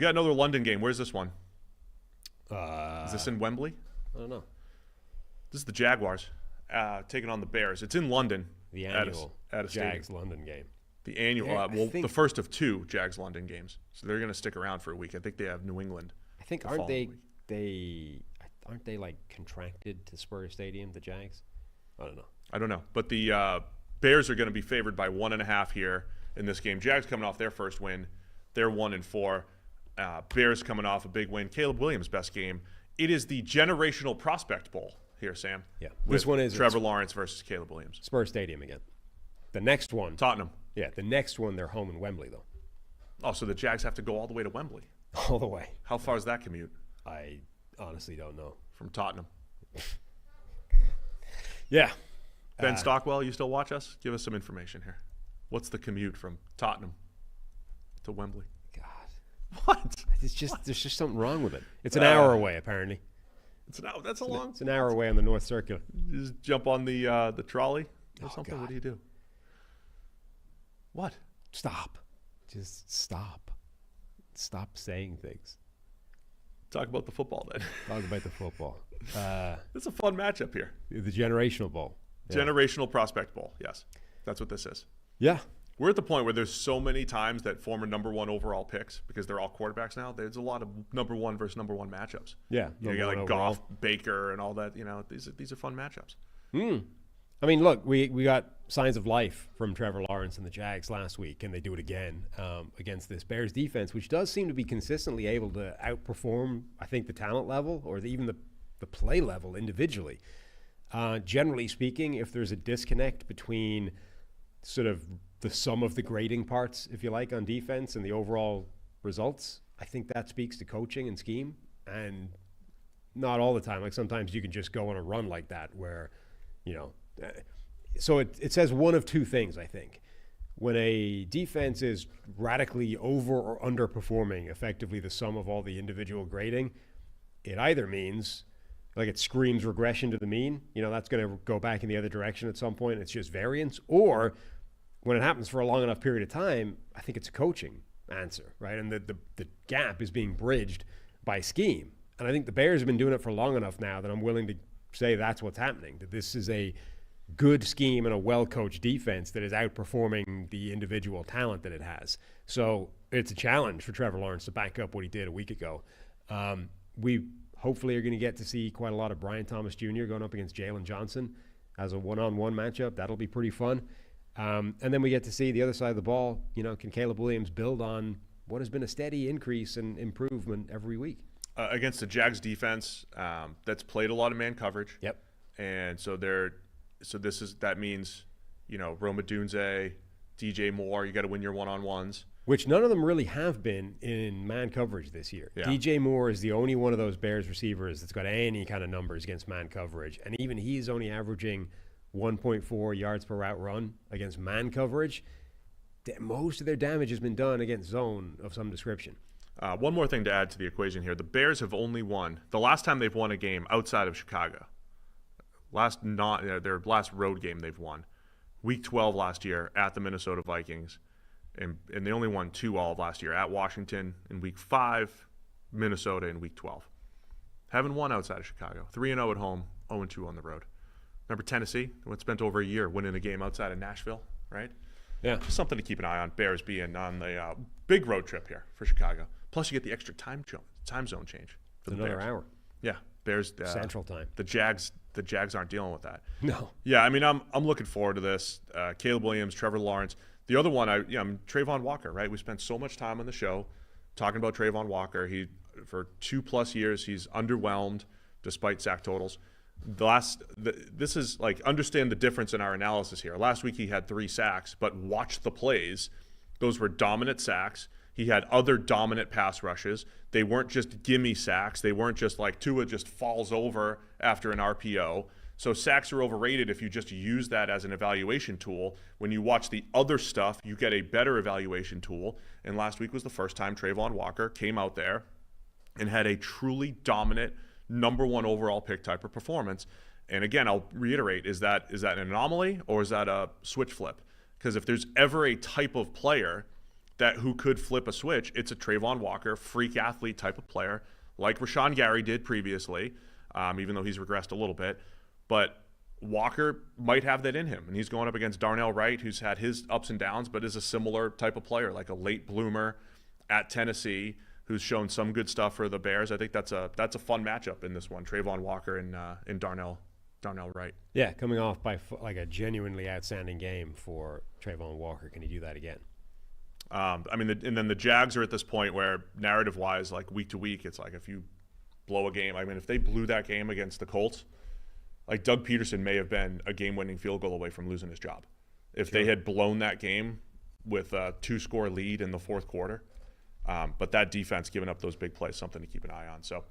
We got another London game. Where's this one? Is this in Wembley? I don't know. This is the Jaguars taking on the Bears. It's in London. The annual at a Jags stadium. London game. The annual, the first of 2 Jags London games. So they're going to stick around for a week. I think they have New England. I think aren't they like contracted to Spurs Stadium, the Jags? I don't know. But the Bears are going to be favored by 1.5 here in this game. Jags coming off their first win. They're 1-4. Bears coming off a big win. Caleb Williams' best game. It is the generational prospect bowl here, Sam. Yeah. This one is Trevor Lawrence versus Caleb Williams. Spurs Stadium again. The next one. Tottenham. Yeah, the next one they're home in Wembley, though. Oh, so the Jags have to go all the way to Wembley. All the way. How far is that commute? I honestly don't know. From Tottenham. Yeah. Ben Stockwell, you still watch us? Give us some information here. What's the commute from Tottenham to Wembley? God. What? It's just there's just something wrong with it. It's an hour away, apparently. That's a long. It's an hour away on the North Circular. You just jump on the trolley or something. God. What do you do? What? Stop. Just stop. Stop saying things. Talk about the football then. Talk about the football. It's a fun matchup here. The Generational Bowl. Yeah. Generational Prospect Bowl. Yes, that's what this is. Yeah. We're at the point where there's so many times that former number 1 overall picks, because they're all quarterbacks now, there's a lot of number 1 versus number 1 matchups. Yeah. You got like Goff, Baker, and all that. These are fun matchups. I mean, look, we got signs of life from Trevor Lawrence and the Jags last week, and they do it again against this Bears defense, which does seem to be consistently able to outperform, I think, the talent level or even the play level individually. Generally speaking, if there's a disconnect between sort of the sum of the grading parts, if you like, on defense and the overall results, I think that speaks to coaching and scheme. And not all the time. Like sometimes you can just go on a run like that where, so it says one of two things, I think. When a defense is radically over or underperforming effectively the sum of all the individual grading, it either means like it screams regression to the mean, that's going to go back in the other direction at some point. It's just variance. Or when it happens for a long enough period of time, I think it's a coaching answer, right? And the gap is being bridged by scheme. And I think the Bears have been doing it for long enough now that I'm willing to say that's what's happening, that this is a good scheme and a well-coached defense that is outperforming the individual talent that it has. So it's a challenge for Trevor Lawrence to back up what he did a week ago. We hopefully are going to get to see quite a lot of Brian Thomas Jr. going up against Jalen Johnson as a one-on-one matchup. That'll be pretty fun. And then we get to see the other side of the ball. Can Caleb Williams build on what has been a steady increase and improvement every week? Against the Jags defense that's played a lot of man coverage. Yep. And so that means, Rome Odunze, DJ Moore, you got to win your one-on-ones. Which none of them really have been in man coverage this year. Yeah. DJ Moore is the only one of those Bears receivers that's got any kind of numbers against man coverage. And even he's only averaging 1.4 yards per route run against man coverage. Most of their damage has been done against zone of some description. One more thing to add to the equation here. The Bears have only won, the last time they've won a game outside of Chicago, their last road game they've won, Week 12 last year at the Minnesota Vikings, and they only won 2 all of last year, at Washington in Week 5, Minnesota in Week 12. Haven't won outside of Chicago. 3-0 at home, 0-2 on the road. Remember Tennessee? They spent over a year winning a game outside of Nashville, right? Yeah. Just something to keep an eye on. Bears being on the big road trip here for Chicago. Plus, you get the extra time zone change for the another Bears. hour. Yeah, Bears Central time. The Jags aren't dealing with that. No. Yeah, I mean, I'm looking forward to this. Caleb Williams, Trevor Lawrence. The other one, Trayvon Walker. Right, we spent so much time on the show talking about Trayvon Walker. For 2+ years, he's underwhelmed despite sack totals. This is like, understand the difference in our analysis here. Last week he had 3 sacks, but watch the plays. Those were dominant sacks. He had other dominant pass rushes. They weren't just gimme sacks. They weren't just like Tua just falls over after an RPO. So sacks are overrated if you just use that as an evaluation tool. When you watch the other stuff, you get a better evaluation tool. And last week was the first time Trayvon Walker came out there and had a truly dominant number 1 overall pick type of performance. And again, I'll reiterate, is that an anomaly or is that a switch flip? Because if there's ever a type of player that who could flip a switch, it's a Trayvon Walker, freak athlete type of player, like Rashawn Gary did previously, even though he's regressed a little bit. But Walker might have that in him, and he's going up against Darnell Wright, who's had his ups and downs, but is a similar type of player, like a late bloomer at Tennessee, who's shown some good stuff for the Bears. I think that's a fun matchup in this one, Trayvon Walker and Darnell Wright. Yeah, coming off by like a genuinely outstanding game for Trayvon Walker. Can he do that again? I mean, and then the Jags are at this point where narrative-wise, like week to week, it's like if you blow a game. I mean, if they blew that game against the Colts, like Doug Peterson may have been a game-winning field goal away from losing his job. If they had blown that game with a 2-score lead in the fourth quarter. But that defense giving up those big plays, something to keep an eye on. So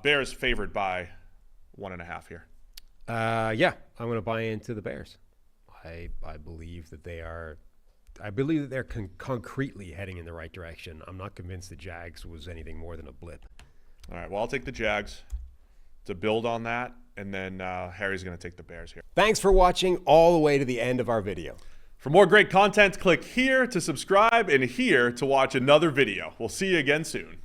Bears favored by 1.5 here. Yeah, I'm going to buy into the Bears. I believe that they are. I believe that they're concretely heading in the right direction. I'm not convinced the Jags was anything more than a blip. All right, well, I'll take the Jags to build on that, and then Harry's going to take the Bears here. Thanks for watching all the way to the end of our video. For more great content, click here to subscribe and here to watch another video. We'll see you again soon.